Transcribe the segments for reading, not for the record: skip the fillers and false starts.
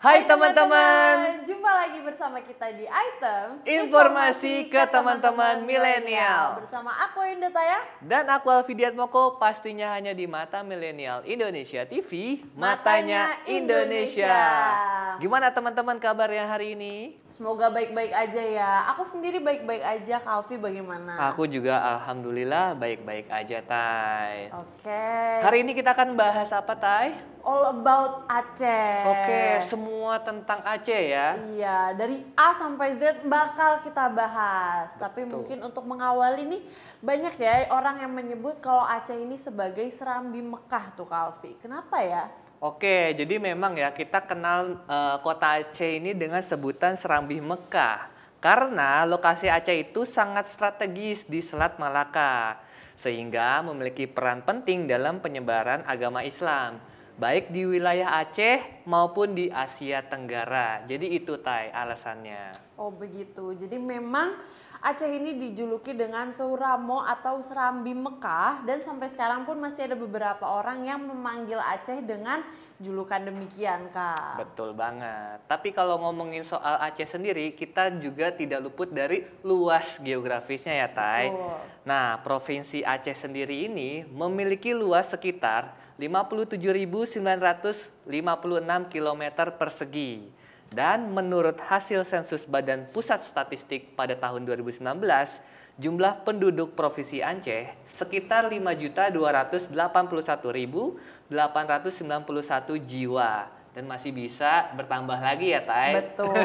Hai teman-teman, jumpa lagi bersama kita di Items informasi ke teman-teman milenial. Bersama aku Indah Taya Dan aku Alfidiat Moko, pastinya hanya di Mata Milenial Indonesia TV, Matanya Indonesia. Gimana teman-teman kabarnya hari ini? Semoga baik-baik aja ya. Aku sendiri baik-baik aja, Kalvi bagaimana? Aku juga alhamdulillah baik-baik aja, Tai. Oke. Hari ini kita akan bahas apa, Tai? All about Aceh. Oke, semua tentang Aceh ya. Iya, dari A sampai Z bakal kita bahas. Tapi mungkin untuk mengawali nih, banyak ya orang yang menyebut kalau Aceh ini sebagai Serambi Mekah tuh, Kalvi. Kenapa ya? Oke, jadi memang ya kita kenal kota Aceh ini dengan sebutan Serambi Mekah. Karena lokasi Aceh itu sangat strategis di Selat Malaka. Sehingga memiliki peran penting dalam penyebaran agama Islam. Baik di wilayah Aceh maupun di Asia Tenggara. Jadi itu Tai alasannya. Oh begitu. Jadi memang Aceh ini dijuluki dengan Suramo atau Serambi Mekah. Dan sampai sekarang pun masih ada beberapa orang yang memanggil Aceh dengan julukan demikian, Kak. Betul banget. Tapi kalau ngomongin soal Aceh sendiri, kita juga tidak luput dari luas geografisnya ya, Tai. Betul. Nah, Provinsi Aceh sendiri ini memiliki luas sekitar 57.956 km persegi. Dan menurut hasil sensus Badan Pusat Statistik pada tahun 2019, jumlah penduduk Provinsi Aceh sekitar 5.281.891 jiwa. Dan masih bisa bertambah lagi ya, Tai? Betul.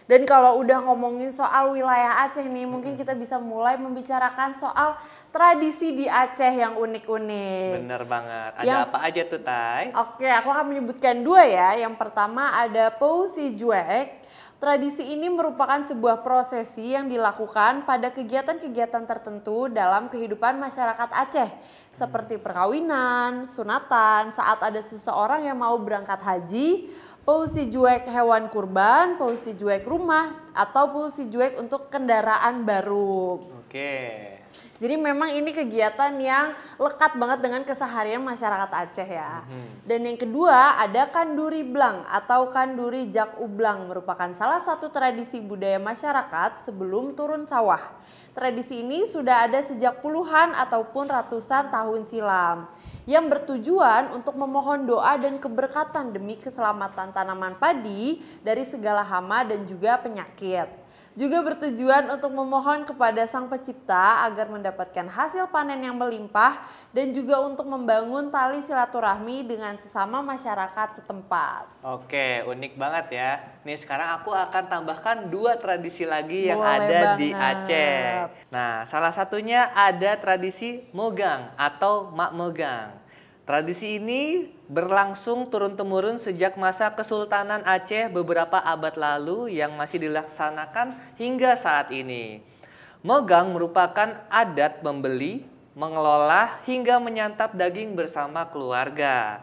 Dan kalau udah ngomongin soal wilayah Aceh nih, mungkin kita bisa mulai membicarakan soal tradisi di Aceh yang unik-unik. Bener banget. Ada apa aja tuh, Tai? Oke, aku akan menyebutkan dua ya. Yang pertama ada Pousi Juek. Tradisi ini merupakan sebuah prosesi yang dilakukan pada kegiatan-kegiatan tertentu dalam kehidupan masyarakat Aceh. Seperti perkawinan, sunatan, saat ada seseorang yang mau berangkat haji, Pousi Juek hewan kurban, Pousi Juek rumah, atau Pousi Juek untuk kendaraan baru. Oke. Jadi memang ini kegiatan yang lekat banget dengan keseharian masyarakat Aceh ya. Dan yang kedua ada Kanduri Blang atau Kanduri Jak Ublang, merupakan salah satu tradisi budaya masyarakat sebelum turun sawah. Tradisi ini sudah ada sejak puluhan ataupun ratusan tahun silam, yang bertujuan untuk memohon doa dan keberkatan demi keselamatan tanaman padi dari segala hama dan juga penyakit. Juga bertujuan untuk memohon kepada Sang Pencipta agar mendapatkan hasil panen yang melimpah dan juga untuk membangun tali silaturahmi dengan sesama masyarakat setempat. Oke, unik banget ya. Nih sekarang aku akan tambahkan dua tradisi lagi yang Boleh ada banget di Aceh. Nah, salah satunya ada tradisi Mogang atau Mak Mogang. Tradisi ini berlangsung turun-temurun sejak masa Kesultanan Aceh beberapa abad lalu yang masih dilaksanakan hingga saat ini. Mogang merupakan adat membeli, mengelola, hingga menyantap daging bersama keluarga.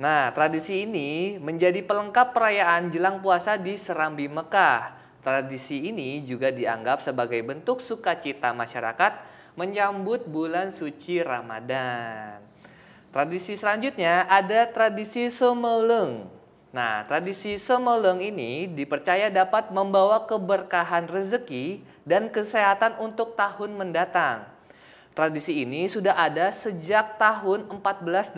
Nah, tradisi ini menjadi pelengkap perayaan jelang puasa di Serambi Mekah. Tradisi ini juga dianggap sebagai bentuk sukacita masyarakat menyambut bulan suci Ramadan. Tradisi selanjutnya ada tradisi Semoleng. Nah, tradisi Semoleng ini dipercaya dapat membawa keberkahan rezeki dan kesehatan untuk tahun mendatang. Tradisi ini sudah ada sejak tahun 1480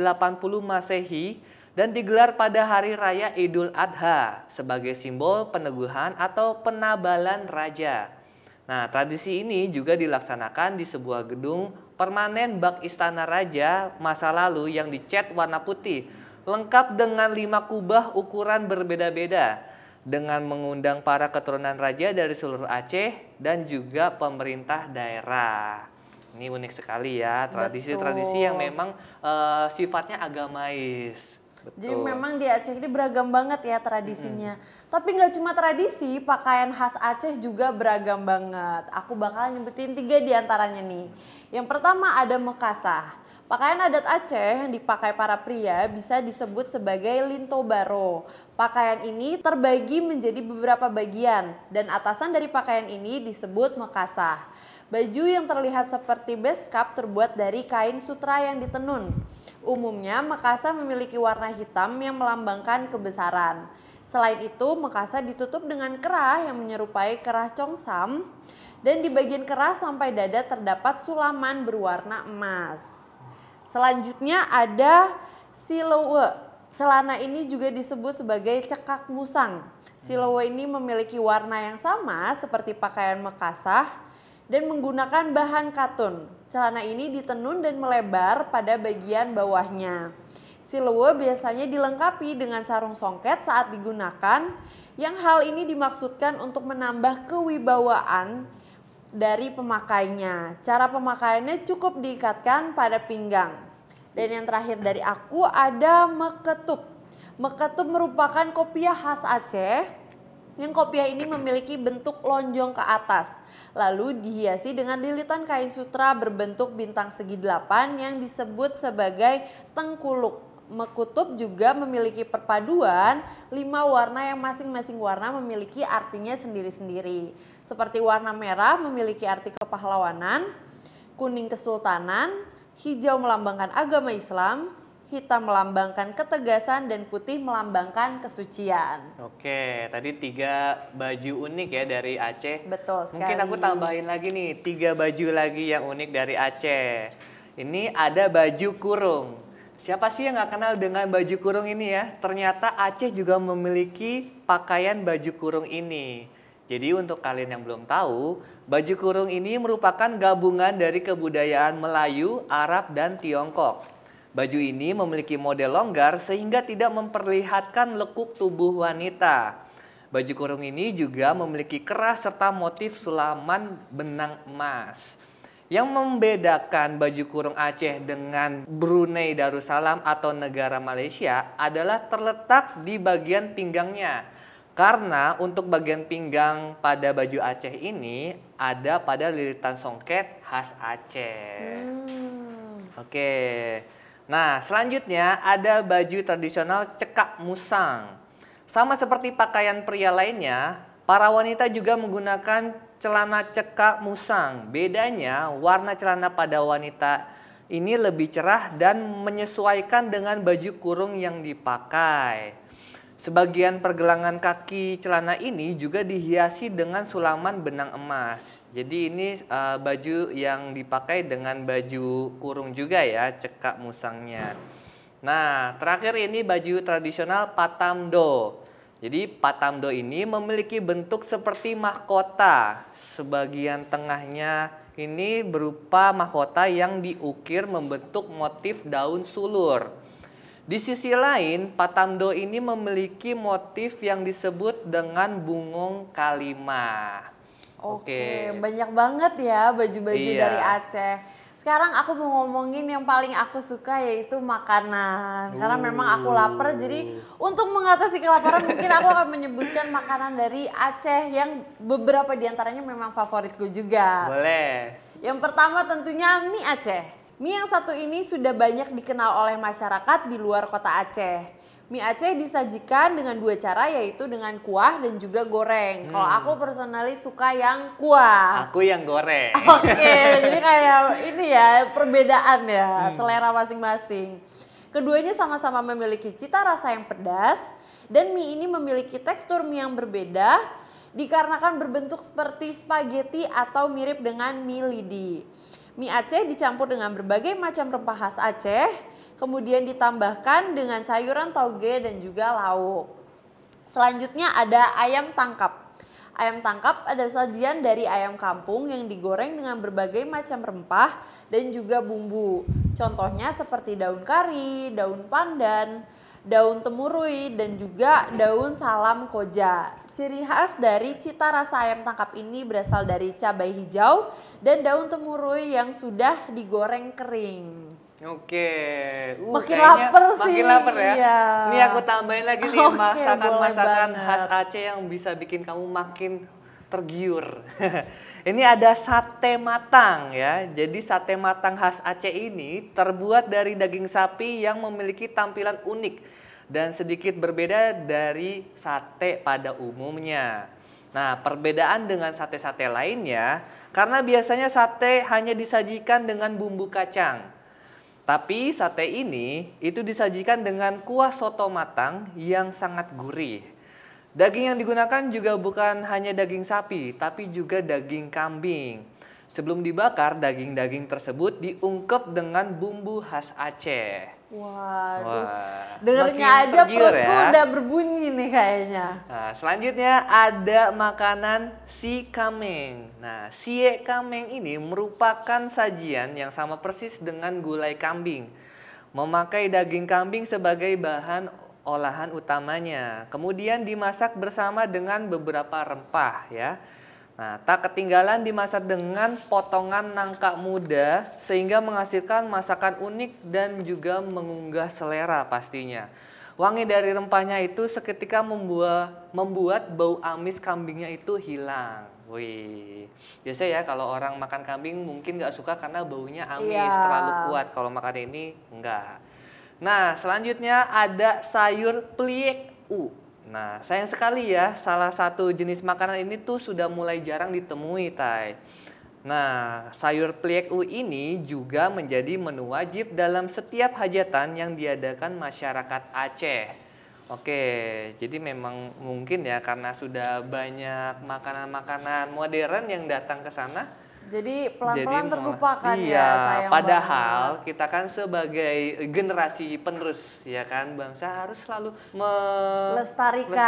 Masehi dan digelar pada Hari Raya Idul Adha sebagai simbol peneguhan atau penabalan raja. Nah, tradisi ini juga dilaksanakan di sebuah gedung permanen bak Istana Raja masa lalu yang dicat warna putih, lengkap dengan 5 kubah ukuran berbeda-beda, dengan mengundang para keturunan raja dari seluruh Aceh dan juga pemerintah daerah. Ini unik sekali ya, tradisi-tradisi yang memang sifatnya agamais. Betul. Jadi memang di Aceh ini beragam banget ya tradisinya. Tapi nggak cuma tradisi, pakaian khas Aceh juga beragam banget. Aku bakal nyebutin 3 diantaranya nih. Yang pertama ada Mekasah. Pakaian adat Aceh yang dipakai para pria bisa disebut sebagai linto baro. Pakaian ini terbagi menjadi beberapa bagian dan atasan dari pakaian ini disebut Mekasah. Baju yang terlihat seperti beskap terbuat dari kain sutra yang ditenun. Umumnya Makassar memiliki warna hitam yang melambangkan kebesaran. Selain itu, Makassar ditutup dengan kerah yang menyerupai kerah congsam dan di bagian kerah sampai dada terdapat sulaman berwarna emas. Selanjutnya ada silowe. Celana ini juga disebut sebagai cekak musang. Silowe ini memiliki warna yang sama seperti pakaian Makassar dan menggunakan bahan katun. Celana ini ditenun dan melebar pada bagian bawahnya. Silowe biasanya dilengkapi dengan sarung songket saat digunakan, yang hal ini dimaksudkan untuk menambah kewibawaan dari pemakainya. Cara pemakaiannya cukup diikatkan pada pinggang. Dan yang terakhir dari aku ada meketup. Meketup merupakan kopiah khas Aceh. Yang kopiah ini memiliki bentuk lonjong ke atas. Lalu dihiasi dengan lilitan kain sutra berbentuk bintang segi 8 yang disebut sebagai tengkuluk. Mekutub juga memiliki perpaduan 5 warna yang masing-masing warna memiliki artinya sendiri-sendiri. Seperti warna merah memiliki arti kepahlawanan, kuning kesultanan, hijau melambangkan agama Islam, hitam melambangkan ketegasan, dan putih melambangkan kesucian. Oke, tadi 3 baju unik ya dari Aceh. Betul sekali. Mungkin aku tambahin lagi nih, 3 baju lagi yang unik dari Aceh. Ini ada baju kurung. Siapa sih yang nggak kenal dengan baju kurung ini ya? Ternyata Aceh juga memiliki pakaian baju kurung ini. Jadi untuk kalian yang belum tahu, baju kurung ini merupakan gabungan dari kebudayaan Melayu, Arab, dan Tiongkok. Baju ini memiliki model longgar sehingga tidak memperlihatkan lekuk tubuh wanita. Baju kurung ini juga memiliki kerah serta motif sulaman benang emas. Yang membedakan baju kurung Aceh dengan Brunei Darussalam atau negara Malaysia adalah terletak di bagian pinggangnya. Karena untuk bagian pinggang pada baju Aceh ini ada pada lilitan songket khas Aceh. Oke. Nah, selanjutnya ada baju tradisional cekak musang. Sama seperti pakaian pria lainnya, para wanita juga menggunakan celana cekak musang. Bedanya, warna celana pada wanita ini lebih cerah dan menyesuaikan dengan baju kurung yang dipakai. Sebagian pergelangan kaki celana ini juga dihiasi dengan sulaman benang emas. Jadi ini baju yang dipakai dengan baju kurung juga ya, cekak musangnya. Nah, terakhir ini baju tradisional Patamdo. Jadi Patamdo ini memiliki bentuk seperti mahkota. Sebagian tengahnya ini berupa mahkota yang diukir membentuk motif daun sulur. Di sisi lain, Patamdo ini memiliki motif yang disebut dengan bungong kalimah. Oke, banyak banget ya baju-baju dari Aceh. Sekarang aku mau ngomongin yang paling aku suka yaitu makanan. Karena memang aku lapar, jadi untuk mengatasi kelaparan mungkin aku akan menyebutkan makanan dari Aceh yang beberapa diantaranya memang favoritku juga. Boleh. Yang pertama tentunya mie Aceh. Mie yang satu ini sudah banyak dikenal oleh masyarakat di luar kota Aceh. Mie Aceh disajikan dengan 2 cara, yaitu dengan kuah dan juga goreng. Kalau aku personally suka yang kuah. Aku yang goreng. Oke, jadi kayak ini ya perbedaan ya, selera masing-masing. Keduanya sama-sama memiliki cita rasa yang pedas dan mie ini memiliki tekstur mie yang berbeda dikarenakan berbentuk seperti spaghetti atau mirip dengan mie lidi. Mie Aceh dicampur dengan berbagai macam rempah khas Aceh, kemudian ditambahkan dengan sayuran tauge dan juga lauk. Selanjutnya ada ayam tangkap. Ayam tangkap ada sajian dari ayam kampung yang digoreng dengan berbagai macam rempah dan juga bumbu. Contohnya seperti daun kari, daun pandan, daun temurui, dan juga daun salam koja. Ciri khas dari cita rasa ayam tangkap ini berasal dari cabai hijau dan daun temurui yang sudah digoreng kering. Oke, makin lapar sih. Makin lapar ya. Iya. Ini aku tambahin lagi nih masakan-masakan khas Aceh yang bisa bikin kamu makin tergiur. Ini ada sate matang ya. Jadi sate matang khas Aceh ini terbuat dari daging sapi yang memiliki tampilan unik dan sedikit berbeda dari sate pada umumnya. Nah, perbedaan dengan sate-sate lainnya, karena biasanya sate hanya disajikan dengan bumbu kacang. Tapi sate ini itu disajikan dengan kuah soto matang yang sangat gurih. Daging yang digunakan juga bukan hanya daging sapi, tapi juga daging kambing. Sebelum dibakar, daging-daging tersebut diungkep dengan bumbu khas Aceh. Waduh, Wah, dengernya makin aja tergiur perutku ya. udah berbunyi nih kayaknya. Nah, selanjutnya ada makanan si kameng. Nah, sie kameng ini merupakan sajian yang sama persis dengan gulai kambing. Memakai daging kambing sebagai bahan olahan utamanya. Kemudian dimasak bersama dengan beberapa rempah ya. Nah, tak ketinggalan dimasak dengan potongan nangka muda sehingga menghasilkan masakan unik dan juga mengunggah selera pastinya. Wangi dari rempahnya itu seketika membuat bau amis kambingnya itu hilang. Wih, biasa ya kalau orang makan kambing mungkin nggak suka karena baunya amis, Iya. terlalu kuat. Kalau makan ini enggak. Nah, selanjutnya ada sayur pliek u. Nah, sayang sekali ya, salah satu jenis makanan ini tuh sudah mulai jarang ditemui, Tai. Nah, sayur pliek u ini juga menjadi menu wajib dalam setiap hajatan yang diadakan masyarakat Aceh. Oke, jadi memang mungkin ya karena sudah banyak makanan-makanan modern yang datang ke sana. Jadi pelan-pelan terlupakan iya, ya, sayang padahal banget. kita kan sebagai generasi penerus ya kan bangsa harus selalu Lestarikan.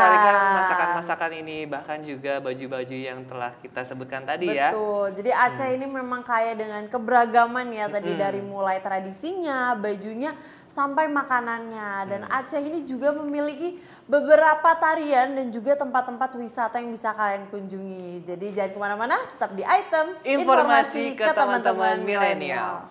masakan-masakan ini, bahkan juga baju-baju yang telah kita sebutkan tadi ya. Betul, jadi Aceh ini memang kaya dengan keberagaman ya tadi dari mulai tradisinya, bajunya, sampai makanannya. Dan Aceh ini juga memiliki beberapa tarian dan juga tempat-tempat wisata yang bisa kalian kunjungi. Jadi jangan kemana-mana, tetap di Items, Informasi ke teman-teman milenial.